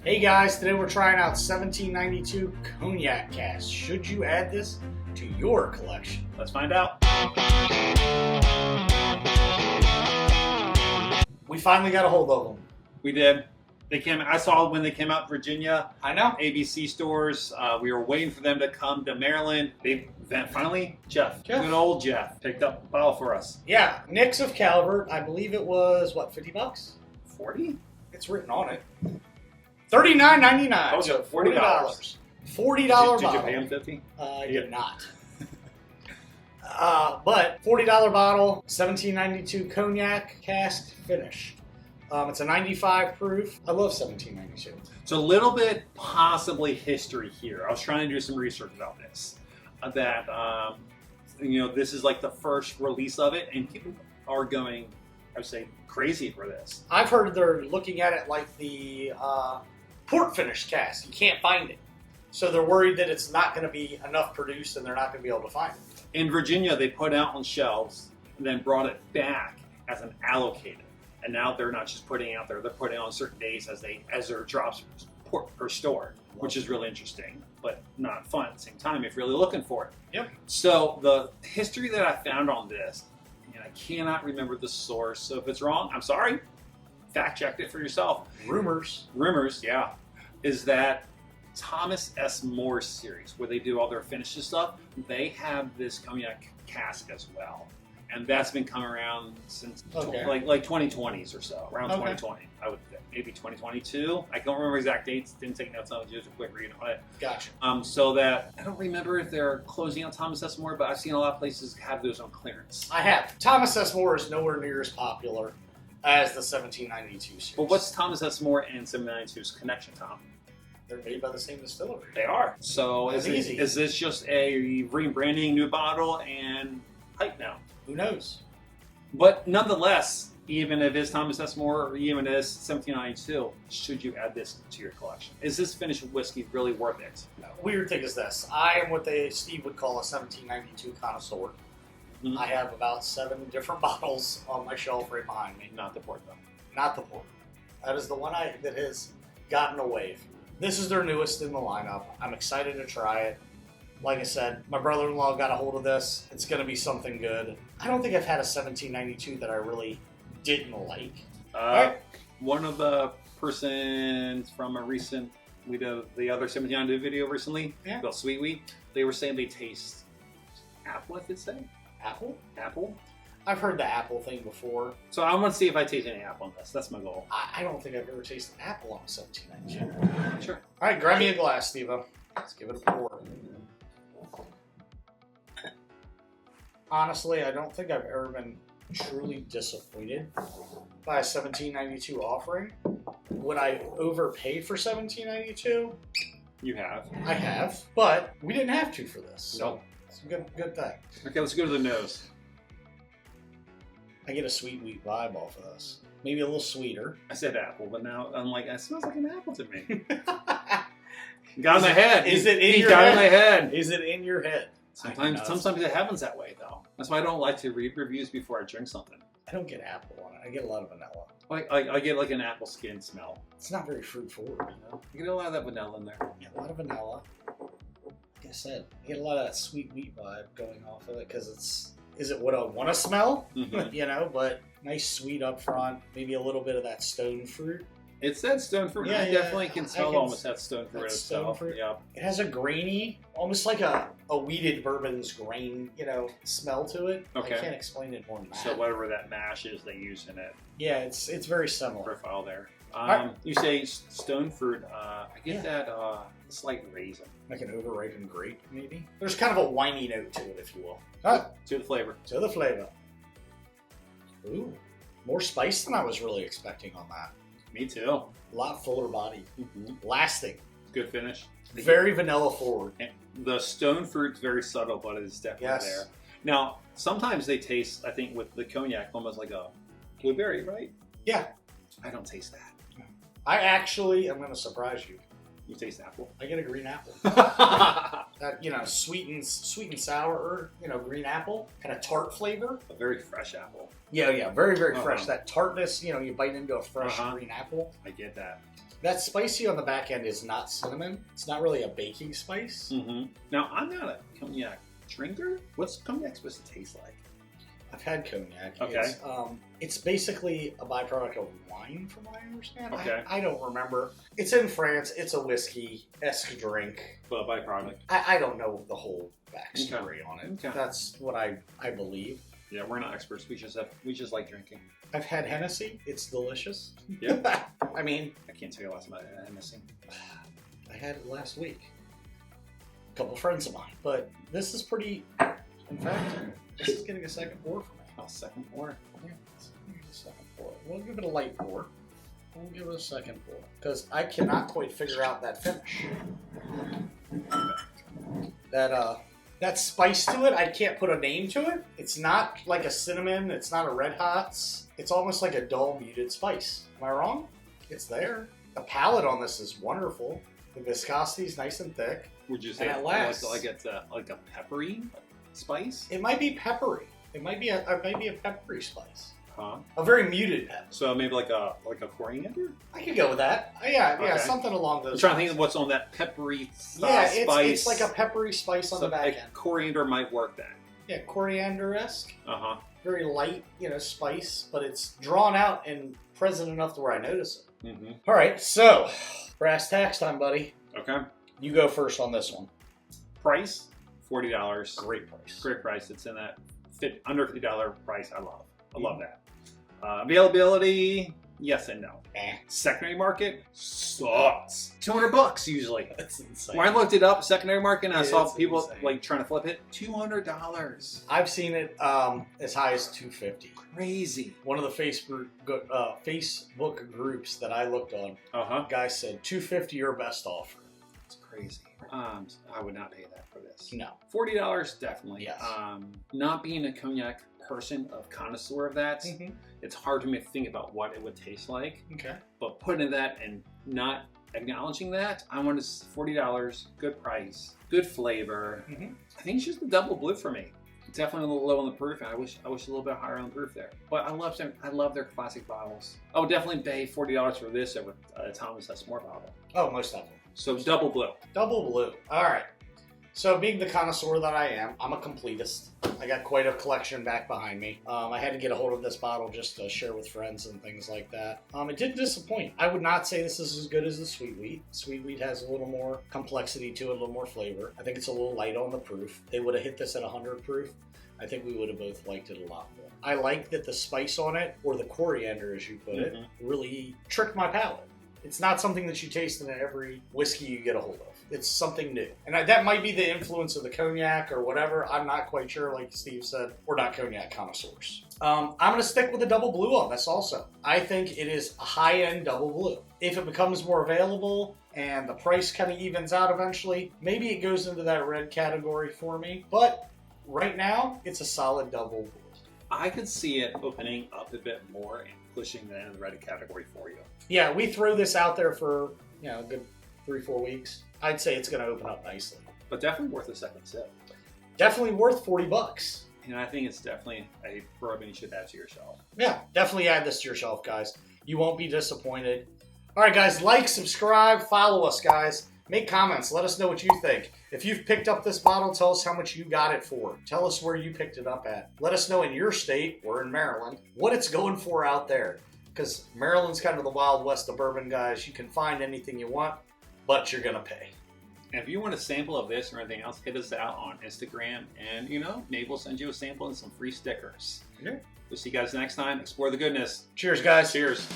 Hey guys, today we're trying out 1792 Cognac Cask. Should you add this to your collection? Let's find out. We finally got a hold of them. We did. I saw when they came out in Virginia. I know. ABC stores. We were waiting for them to come to Maryland. Finally, Jeff, good old Jeff, picked up a bottle for us. Yeah, Nick's of Calvert. I believe it was, what, 50 bucks? 40? It's written on it. $39.99. Oh, so $40. $40 bottle. bottle. Did you pay him 50? I did not. But $40 bottle, 1792 Cognac Cask Finish. It's a 95 proof. I love 1792. So a little bit possibly history here. I was trying to do some research about this. This is like the first release of it, and people are going, I would say, crazy for this. I've heard they're looking at it like the port finish cask. You can't find it. So they're worried that it's not going to be enough produced and they're not going to be able to find it. In Virginia, they put it out on shelves and then brought it back as an allocated. And now they're not just putting it out there, they're putting it on certain days as there are drops per store, which is really interesting, but not fun at the same time if you're really looking for it. Yep. So the history that I found on this, and I cannot remember the source, so if it's wrong, I'm sorry. Fact check it for yourself. Rumors, yeah, is that Thomas S. More series, where they do all their finishes stuff, they have this Cognac cask as well. And that's been coming around since like 2020s or so, around 2020. I would think, maybe 2022. I don't remember exact dates. Didn't take notes on it. Just a quick read on it. Gotcha. So that I don't remember if they're closing out Thomas S. More, but I've seen a lot of places have those on clearance. I have. Thomas S. More is nowhere near as popular as the 1792 series. But what's Thomas S. More and 1792's connection, Tom? They're made by the same distillery. They are. So is this just a rebranding, new bottle, and hype now? Who knows? But nonetheless, even if it's Thomas S. More or even if it's 1792, should you add this to your collection? Is this finished whiskey really worth it? Weird thing is this. I am what Steve would call a 1792 connoisseur. Mm-hmm. I have about 7 different bottles on my shelf right behind me. Not the port, though. Not the port. That is the one that has gotten away from me. This is their newest in the lineup. I'm excited to try it. Like I said, my brother-in-law got a hold of this. It's going to be something good. I don't think I've had a 1792 that I really didn't like. One of the persons from a recent, we did the other 1792 video recently, about Sweet Wheat. They were saying they taste apple, if it's saying. Apple? Apple. I've heard the apple thing before. So I want to see if I taste any apple in this. That's my goal. I don't think I've ever tasted apple on a 1792. Sure. All right, grab me a glass, Steve-O. Let's give it a pour. Honestly, I don't think I've ever been truly disappointed by a 1792 offering. Would I overpay for 1792? You have. I have, but we didn't have to for this. So nope. It's a good thing. Okay, let's go to the nose. I get a sweet wheat vibe off of this. Maybe a little sweeter. I said apple, but now I'm like, it smells like an apple to me. Got in my head. Is it in your head? Got head? in my head. Is it in your head? Sometimes it happens that way, though. That's why I don't like to read reviews before I drink something. I don't get apple on it. I get a lot of vanilla. I get like an apple skin smell. It's not very fruit forward, you know? You get a lot of that vanilla in there. Yeah, a lot of vanilla. Like I said, I get a lot of that sweet wheat vibe going off of it because is it what I want to smell? Mm-hmm. You know, but nice sweet up front. Maybe a little bit of that stone fruit. It's that stone fruit. Yeah, I definitely can tell almost that stone fruit itself. Yeah. It has a grainy, almost like a wheated bourbon's grain, smell to it. Okay. I can't explain it more than that. So whatever that mash is they use in it. Yeah, it's very similar. Profile there. Right. You say stone fruit. I get that slight raisin. Like an overripened grape, maybe? There's kind of a winey note to it, if you will. To the flavor. To the flavor. Ooh. More spice than I was really expecting on that. Me too. A lot fuller body. Mm-hmm. Lasting. Good finish. Very vanilla forward. And the stone fruit's very subtle, but it's definitely there. Now, sometimes they taste, I think, with the cognac, almost like a blueberry, right? Yeah. I don't taste that. I actually am going to surprise you. You taste apple? I get a green apple. That, you know, sweet and sour, or, you know, green apple, kind of tart flavor. A very fresh apple. Yeah, very, very fresh. That tartness, you know, you bite into a fresh green apple. I get that. That spicy on the back end is not cinnamon. It's not really a baking spice. Now, I'm not a cognac drinker. What's cognac supposed to taste like? I've had cognac. Okay. It's basically a byproduct of wine, from what I understand. Okay. I don't remember. It's in France. It's a whiskey-esque drink. But a byproduct. I don't know the whole backstory on it. Okay. That's what I believe. Yeah, we're not experts. We just like drinking. I've had Hennessy. It's delicious. Yeah. I mean, I can't tell you last about Hennessy. I had it last week. A couple friends of mine. But this is pretty... In fact, this is getting a second pour for me. Oh, second pour? Yeah, a second pour. We'll give it a light pour. We'll give it a second pour. Because I cannot quite figure out that finish. That spice to it, I can't put a name to it. It's not like a cinnamon. It's not a Red Hots. It's almost like a dull, muted spice. Am I wrong? It's there. The palate on this is wonderful. The viscosity is nice and thick. Would you say it like a peppery spice? It might be peppery. It might be a peppery spice. Huh? A very muted pepper. So maybe like a coriander? I could go with that. Yeah, Okay. something along those I'm trying to lines. think of what's on that peppery spice. spice. It's like a peppery spice on the back end. Coriander might work then. Yeah, coriander-esque. Uh-huh. Very light, you know, spice, but it's drawn out and present enough to where I notice it. All right, so brass tacks time, buddy. Okay. You go first on this one. Price, $40. Great price. Great price. It's in that under $50 price. I love that. Availability, yes and no. Secondary market sucks. $200 usually. That's insane. When I looked it up, secondary market, and I saw people insane. like trying to flip it. $200. I've seen it as high as $250. Crazy. One of the Facebook groups that I looked on, guy said $250 your best offer. It's crazy. I would not pay that for this. No. $40 definitely. Yes. Not being a cognac person, of connoisseur of that, it's hard to think about what it would taste like. Okay. But putting that and not acknowledging that, I want $40, good price, good flavor. I think it's just the double blue for me. It's definitely a little low on the proof, and I wish a little bit higher on the proof there. But I love their classic bottles. I would definitely pay $40 for this over Thomas S. Moore bottle. Oh, most definitely. So double blue. Double blue. All right. So being the connoisseur that I am, I'm a completist. I got quite a collection back behind me. I had to get a hold of this bottle just to share with friends and things like that. It didn't disappoint. I would not say this is as good as the Sweet Wheat. Sweet Wheat has a little more complexity to it, a little more flavor. I think it's a little light on the proof. They would have hit this at 100 proof. I think we would have both liked it a lot more. I like that the spice on it, or the coriander as you put it, really tricked my palate. It's not something that you taste in every whiskey you get a hold of. It's something new. And that might be the influence of the cognac or whatever. I'm not quite sure, like Steve said. We're not cognac connoisseurs. I'm going to stick with the double blue on this also. I think it is a high-end double blue. If it becomes more available and the price kind of evens out eventually, maybe it goes into that red category for me. But right now, it's a solid double blue. I could see it opening up a bit more and pushing that in the red category for you. Yeah, we throw this out there for, a good 3-4 weeks. I'd say it's going to open up nicely. But definitely worth a second sip. Definitely worth $40. And I think it's definitely a bourbon you should add to your shelf. Yeah, definitely add this to your shelf, guys. You won't be disappointed. All right, guys, like, subscribe, follow us, guys. Make comments. Let us know what you think. If you've picked up this bottle, tell us how much you got it for. Tell us where you picked it up at. Let us know in your state, or in Maryland, what it's going for out there. Because Maryland's kind of the Wild West of bourbon, guys. You can find anything you want, but you're going to pay. And if you want a sample of this or anything else, hit us out on Instagram. And, maybe we'll send you a sample and some free stickers. Yeah. We'll see you guys next time. Explore the goodness. Cheers, guys. Cheers.